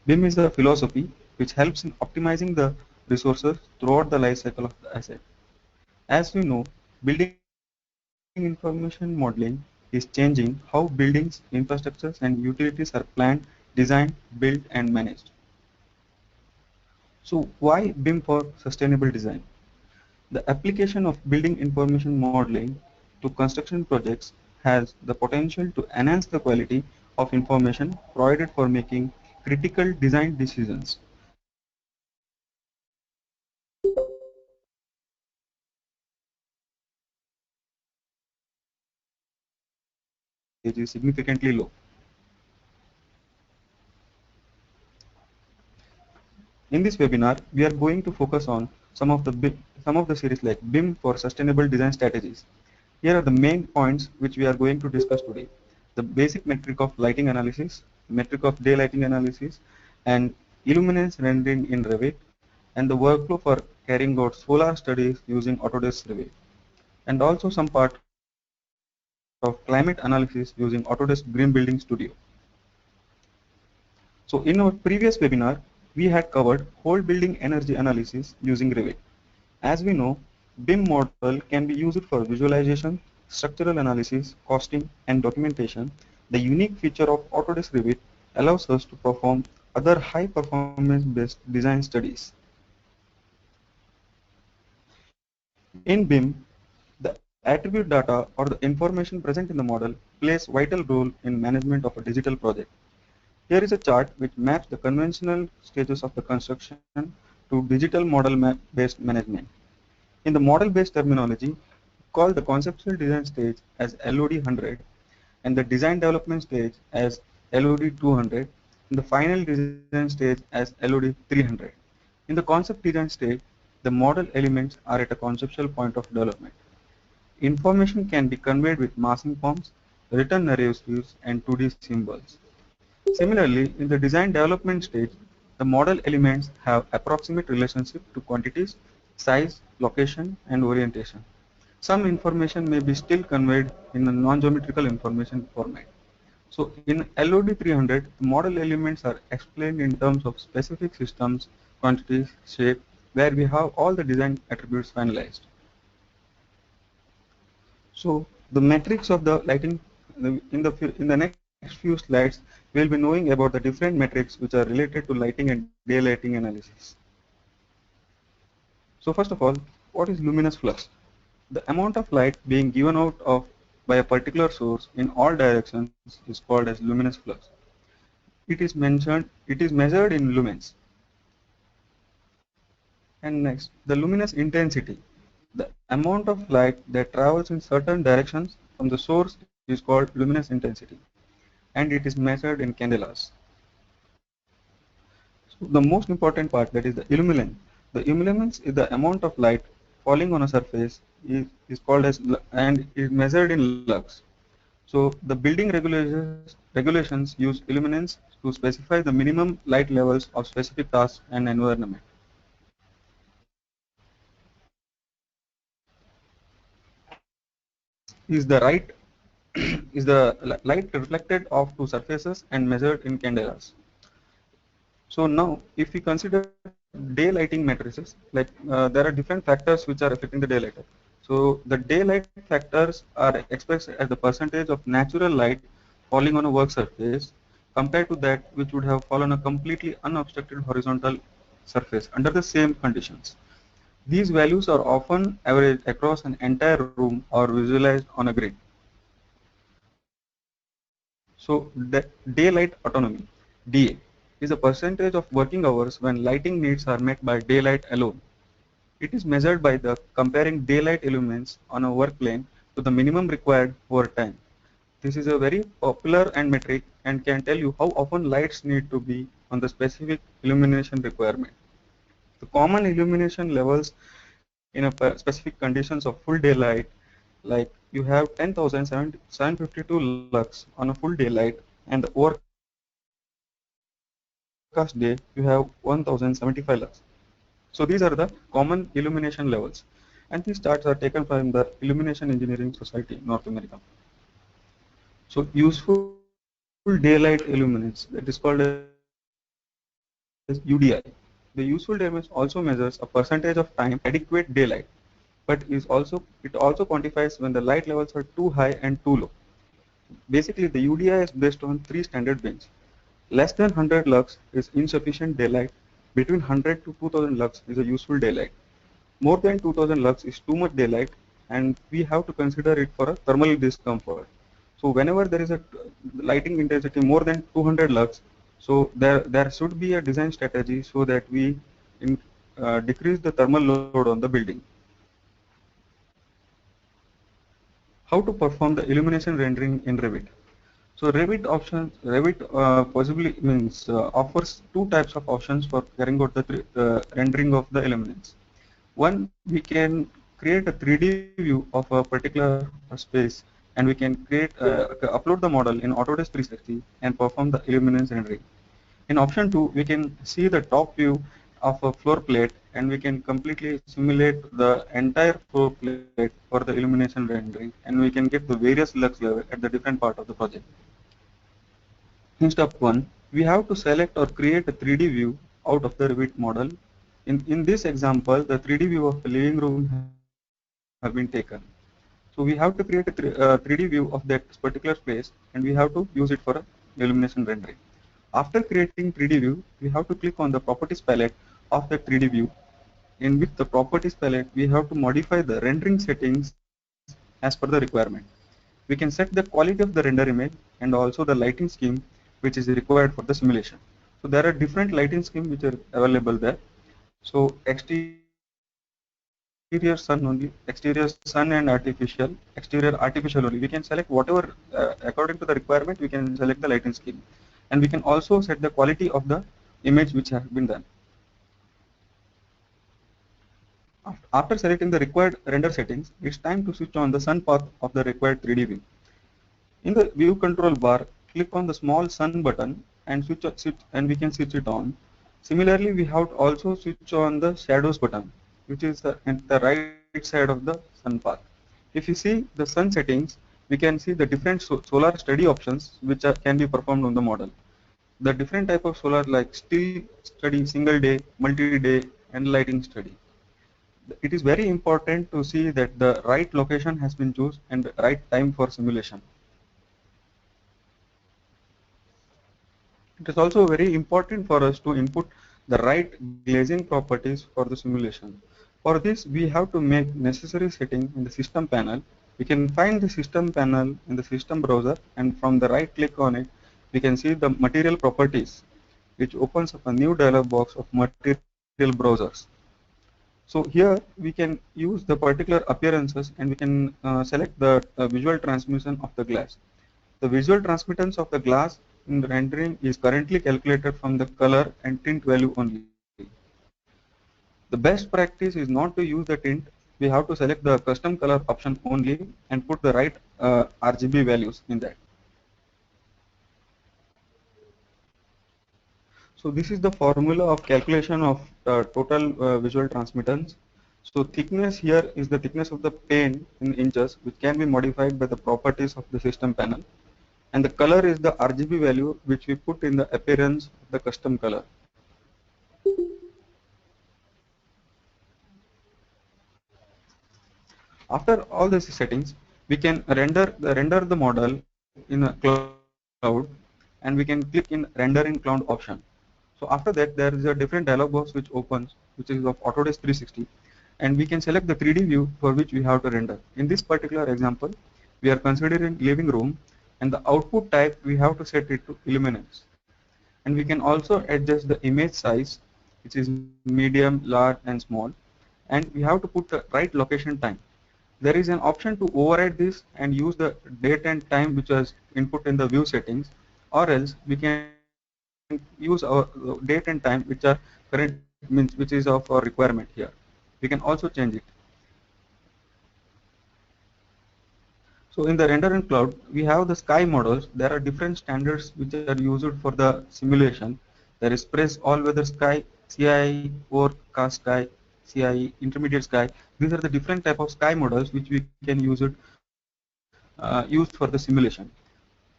BIM is a philosophy which helps in optimizing the resources throughout the life cycle of the asset. As we know, building information modeling is changing how buildings, infrastructures, and utilities are planned, designed, built, and managed. So, why BIM for sustainable design? The application of building information modeling to construction projects has the potential to enhance the quality of information provided for making critical design decisions. However, the quality of information provided in the BIM stage is significantly low. In this webinar, we are going to focus on some of the series like BIM for sustainable design strategies. Here are the main points which we are going to discuss today. The basic metric of lighting analysis, metric of daylighting analysis, and illuminance rendering in Revit, and the workflow for carrying out solar studies using Autodesk Revit, and also some part of climate analysis using Autodesk Green Building Studio. So in our previous webinar, we had covered whole building energy analysis using Revit. As we know, BIM model can be used for visualization, structural analysis, costing, and documentation. The unique feature of Autodesk Revit allows us to perform other high performance based design studies. In BIM, the attribute data or the information present in the model plays vital role in management of a digital project. Here is a chart which maps the conventional stages of the construction to digital model-based management. In the model-based terminology, call the conceptual design stage as LOD 100 and the design development stage as LOD 200 and the final design stage as LOD 300. In the concept design stage, the model elements are at a conceptual point of development. Information can be conveyed with massing forms, written narratives, and 2D symbols. Similarly, in the design development stage, the model elements have approximate relationship to quantities, size, location, and orientation. Some information may be still conveyed in a non-geometrical information format. So in LOD 300, the model elements are explained in terms of specific systems, quantities, shape, where we have all the design attributes finalized. So the metrics of the lighting in the next few slides, we'll be knowing about the different metrics which are related to lighting and daylighting analysis. So first of all, what is luminous flux? The amount of light being given out of by a particular source in all directions is called as luminous flux. It is measured in lumens. And next, the luminous intensity. The amount of light that travels in certain directions from the source is called luminous intensity, and it is measured in candelas. So the most important part, that is the illuminance. The illuminance is the amount of light falling on a surface is called as and is measured in lux. So the building regulations use illuminance to specify the minimum light levels of specific tasks and environment. Lux is the light reflected off to surfaces and measured in candelas. So now, if we consider daylighting matrices, like there are different factors which are affecting the daylight. So the daylight factors are expressed as the percentage of natural light falling on a work surface compared to that which would have fallen on a completely unobstructed horizontal surface under the same conditions. These values are often averaged across an entire room or visualized on a grid. So the daylight autonomy, DA, is a percentage of working hours when lighting needs are met by daylight alone. It is measured by the comparing daylight elements on a work plane to the minimum required over time. This is a very popular and metric and can tell you how often lights need to be on the specific illumination requirement. The common illumination levels in a specific conditions of full daylight, like you have 10,752 lux on a full daylight, and the overcast day you have 1,075 lux. So these are the common illumination levels, and these charts are taken from the Illumination Engineering Society, North America. So useful daylight illuminance, that is called as UDE. UDI. The useful damage also measures a percentage of time adequate daylight, but it also quantifies when the light levels are too high and too low. Basically, the UDI is based on three standard bands. Less than 100 lux is insufficient daylight. Between 100 to 2000 lux is a useful daylight. More than 2000 lux is too much daylight, and we have to consider it for a thermal discomfort. So whenever there is a lighting intensity more than 200 lux, so there should be a design strategy so that we decrease the thermal load on the building. How to perform the illumination rendering in Revit? So Revit possibly means offers two types of options for carrying out the rendering of the elements. One, we can create a 3D view of a particular space, and we can upload the model in Autodesk 360 and perform the illuminance rendering. In option 2, we can see the top view of a floor plate, and we can completely simulate the entire floor plate for the illumination rendering, and we can get the various lux level at the different part of the project. In step 1, we have to select or create a 3D view out of the Revit model. In this example, the 3D view of the living room have been taken. So we have to create a 3D view of that particular space, and we have to use it for a illumination rendering. After creating 3D view, we have to click on the properties palette of the 3D view. In with the properties palette, we have to modify the rendering settings as per the requirement. We can set the quality of the render image and also the lighting scheme which is required for the simulation. So there are different lighting schemes which are available there. So exterior sun only, exterior sun and exterior artificial only. We can select whatever according to the requirement. We can select the lighting scheme, and we can also set the quality of the image which has been done. After selecting the required render settings, it's time to switch on the sun path of the required 3D view. In the view control bar, click on the small sun button and we can switch it on. Similarly, we have to also switch on the shadows button, which is at the right side of the sun path. If you see the sun settings, we can see the different solar study options which can be performed on the model. The different type of solar like still study, single day, multi-day, and lighting study. It is very important to see that the right location has been chosen and the right time for simulation. It is also very important for us to input the right glazing properties for the simulation. For this, we have to make necessary setting in the system panel. We can find the system panel in the system browser, and from the right click on it, we can see the material properties, which opens up a new dialog box of material browsers. So here we can use the particular appearances, and we can select the visual transmission of the glass. The visual transmittance of the glass in the rendering is currently calculated from the color and tint value only. The best practice is not to use the tint. We have to select the custom color option only and put the right RGB values in that. So this is the formula of calculation of total visual transmittance. So thickness here is the thickness of the pane in inches, which can be modified by the properties of the system panel. And the color is the RGB value which we put in the appearance of the custom color. After all these settings, we can render the model in a cloud, and we can click in render in cloud option. So after that, there is a different dialog box which opens, which is of Autodesk 360, and we can select the 3D view for which we have to render. In this particular example, we are considering living room, and the output type we have to set it to illuminance. And we can also adjust the image size, which is medium, large, and small, and we have to put the right location time. There is an option to override this and use the date and time which was input in the view settings, or else we can use our date and time which are which is of our requirement here. We can also change it. So in the render in cloud, we have the sky models. There are different standards which are used for the simulation. There is press all weather sky, CI overcast sky, CI intermediate sky. These are the different type of sky models which we can use for the simulation.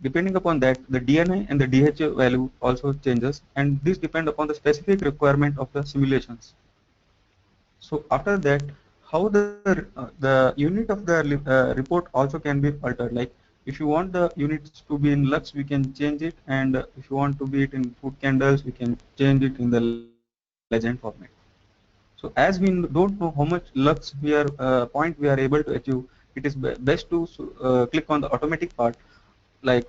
Depending upon that, the DNA and the DHA value also changes, and this depend upon the specific requirement of the simulations. So after that, how the unit of the report also can be altered. Like if you want the units to be in lux, we can change it, and if you want to be it in foot candles, we can change it in the legend format. So as we don't know how much lux we are point we are able to achieve, it is best to click on the automatic part, like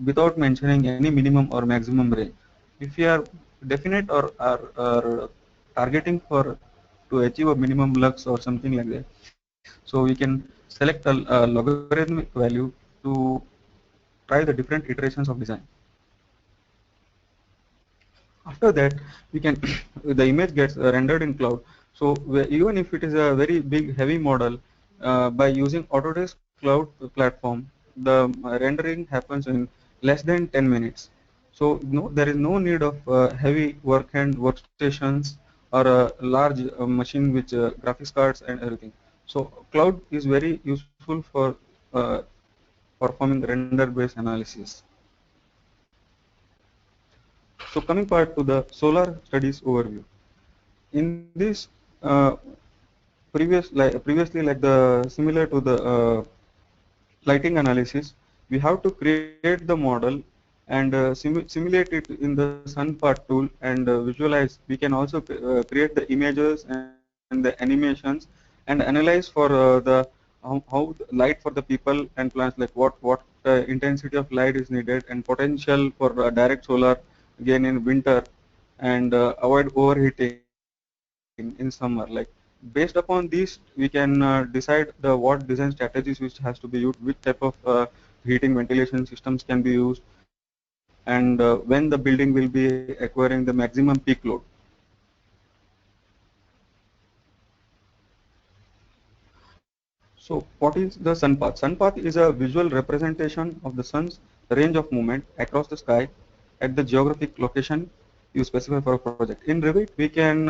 without mentioning any minimum or maximum range. If we are definite or targeting for to achieve a minimum lux or something like that, so we can select a logarithmic value to try the different iterations of design. After that, we can the image gets rendered in cloud. So even if it is a very big heavy model, by using Autodesk Cloud platform, the rendering happens in less than 10 minutes. So no, there is no need of heavy work-hand workstations or a large machine with graphics cards and everything. So cloud is very useful for uh, performing render-based analysis. So coming part to the solar studies overview. In this previously like the similar to the lighting analysis, we have to create the model and simulate it in the SunPath tool and visualize. We can also create the images and the animations and analyze for how the light for the people and plants, like what intensity of light is needed and potential for direct solar again in winter, and avoid overheating in summer. Like based upon these, we can decide the what design strategies which has to be used, which type of heating ventilation systems can be used, and when the building will be acquiring the maximum peak load. So what is the sun path? Sun path is a visual representation of the sun's range of movement across the sky at the geographic location you specify for a project. In Revit, we can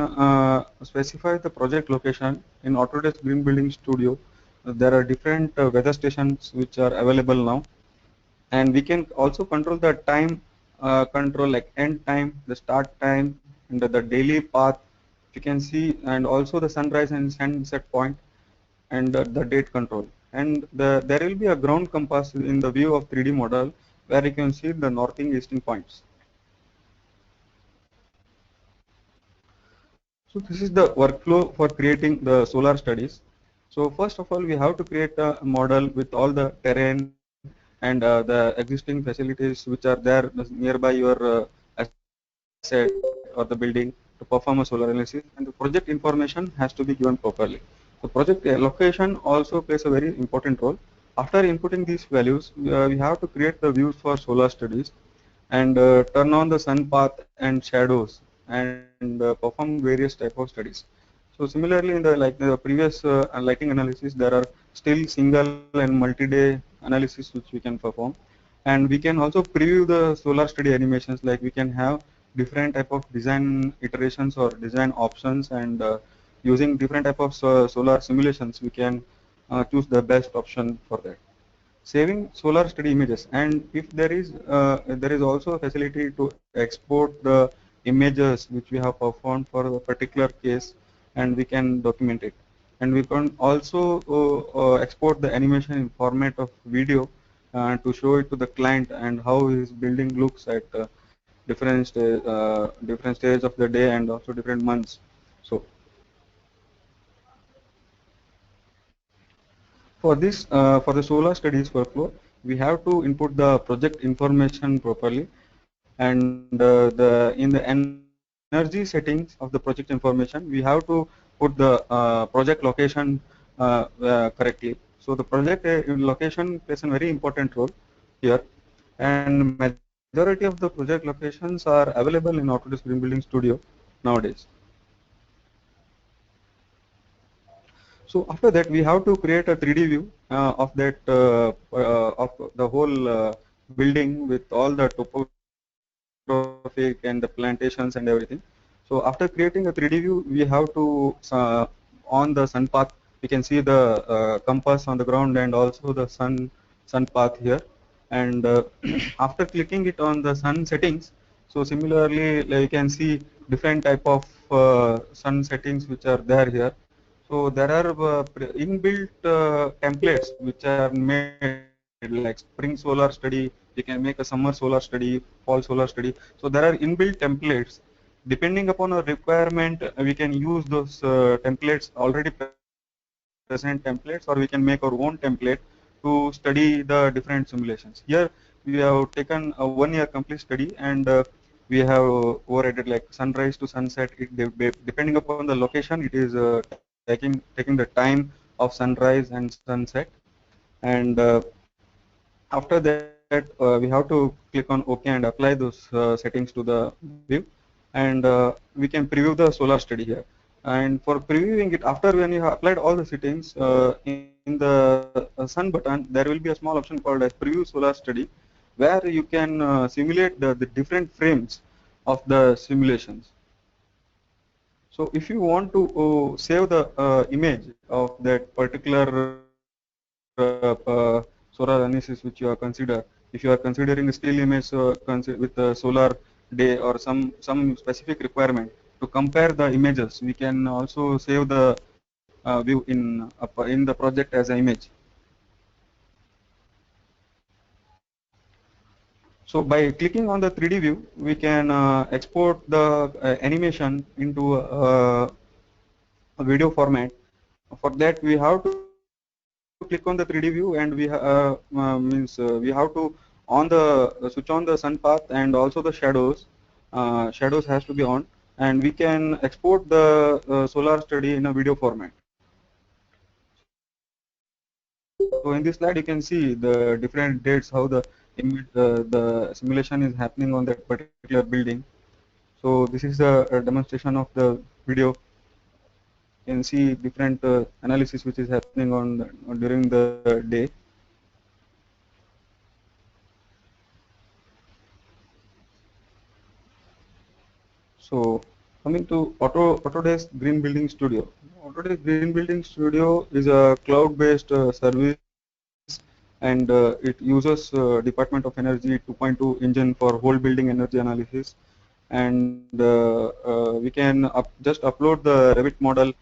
specify the project location. In Autodesk Green Building Studio, there are different weather stations which are available now, and we can also control the time control, like end time, the start time, and the daily path you can see, and also the sunrise and sunset point, and the date control. And there will be a ground compass in the view of 3D model where you can see the northing easting points. So this is the workflow for creating the solar studies. So first of all, we have to create a model with all the terrain and the existing facilities which are there nearby your asset or the building to perform a solar analysis, and the project information has to be given properly. The project location also plays a very important role. After inputting these values, we have to create the views for solar studies and turn on the sun path and shadows and perform various type of studies. So similarly, in the previous lighting analysis, there are still single and multi-day analysis which we can perform, and we can also preview the solar study animations. Like we can have different type of design iterations or design options, and using different type of solar simulations, we can choose the best option for that. Saving solar study images, and if there is also a facility to export the images which we have performed for a particular case, and we can document it. And we can also export the animation in format of video to show it to the client and how his building looks at different stage of the day and also different months. So for this, for the solar studies workflow, we have to input the project information properly, and in the energy settings of the project information, we have to put the project location correctly. So the project location plays a very important role here, and majority of the project locations are available in Autodesk Green Building Studio nowadays. So after that, we have to create a 3D view of that of the whole building with all the topographic and the plantations and everything. So after creating a 3D view, we have to on the sun path, we can see the compass on the ground and also the sun path here. And after clicking it on the sun settings, so similarly like you can see different type of sun settings which are there here. So there are inbuilt templates which are made like spring solar study. You can make a summer solar study, fall solar study. So there are inbuilt templates. Depending upon our requirement, we can use those templates, already present templates, or we can make our own template to study the different simulations. Here we have taken a 1 year complete study, and we have overrated like sunrise to sunset. Depending upon the location, it is taking the time of sunrise and sunset. And after that, we have to click on OK and apply those settings to the view, and we can preview the solar study here. And for previewing it, after when you have applied all the settings, in the sun button, there will be a small option called as preview solar study, where you can simulate the different frames of the simulations. So if you want to save the image of that particular solar analysis which you are consider, if you are considering a still image with a solar day or some specific requirement to compare the images, we can also save the view in the project as an image. So by clicking on the 3D view, we can export the animation into a video format. For that, we have to click on the 3D view, and we have to switch on the sun path and also the shadows. Shadows has to be on, and we can export the solar study in a video format. So in this slide, you can see the different dates, how the simulation is happening on that particular building. So this is a demonstration of the video. You can see different analysis which is happening during the day. So coming to Autodesk Green Building Studio. Autodesk Green Building Studio is a cloud-based service, and it uses Department of Energy 2.2 engine for whole building energy analysis. And we can just upload the Revit model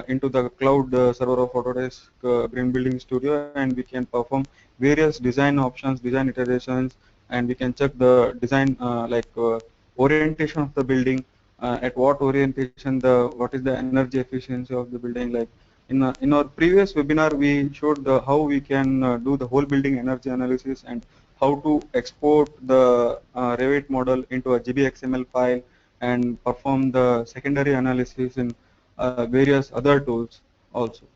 into the cloud server of Autodesk Green Building Studio, and we can perform various design options, design iterations, and we can check the design orientation of the building, at what orientation what is the energy efficiency of the building. Like in our previous webinar, we showed how we can do the whole building energy analysis and how to export the Revit model into a GBXML file and perform the secondary analysis in various other tools also.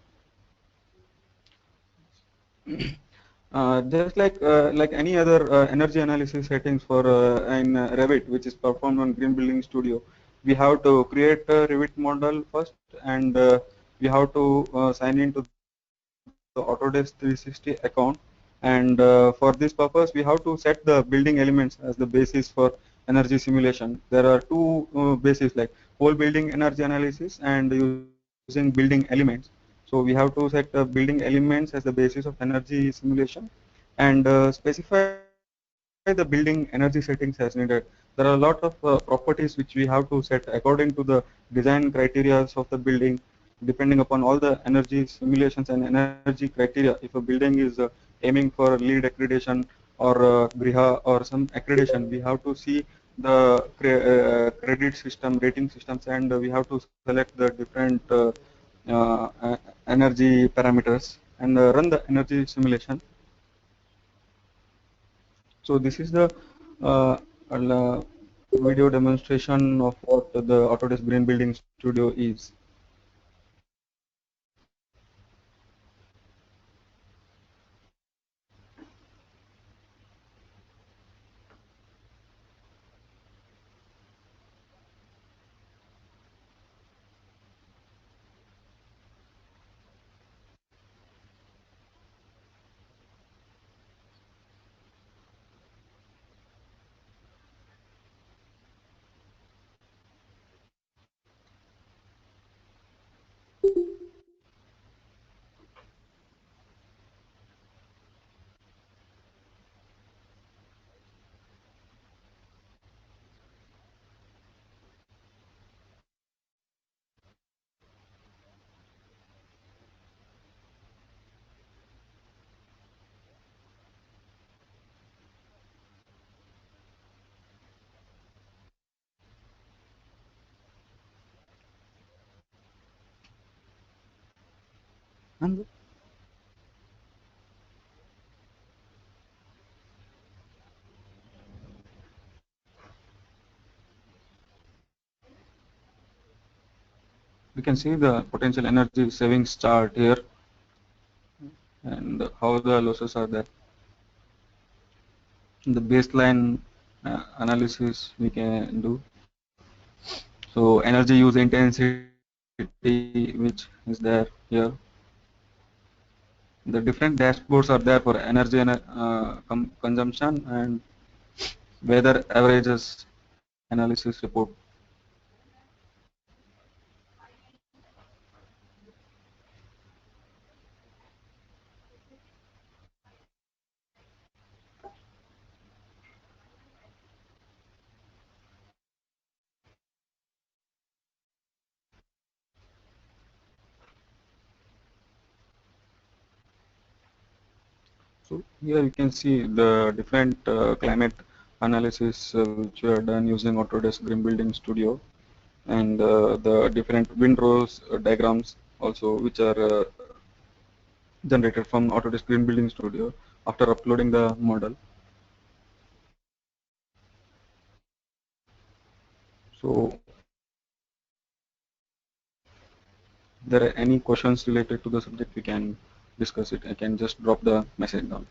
Just like any other energy analysis settings for in Revit, which is performed on Green Building Studio, we have to create a Revit model first, and we have to sign into the Autodesk 360 account. And for this purpose, we have to set the building elements as the basis for energy simulation. There are two bases, like whole building energy analysis and using building elements. So we have to set building elements as the basis of energy simulation, and specify the building energy settings as needed. There are a lot of properties which we have to set according to the design criteria of the building, depending upon all the energy simulations and energy criteria. If a building is aiming for LEED accreditation or GRIHA or some accreditation, we have to see the credit system, rating systems, and we have to select the different energy parameters and run the energy simulation. So this is the uh, video demonstration of what the Autodesk Green Building Studio is. We can see the potential energy savings chart here and how the losses are there. The baseline analysis we can do. So energy use intensity, which is there here. The different dashboards are there for energy and consumption and weather averages analysis report. So here you can see the different climate analysis which were done using Autodesk Green Building Studio, and the different windrows diagrams also which are generated from Autodesk Green Building Studio after uploading the model. So if there are any questions related to the subject, we can discuss it. I can just drop the message down.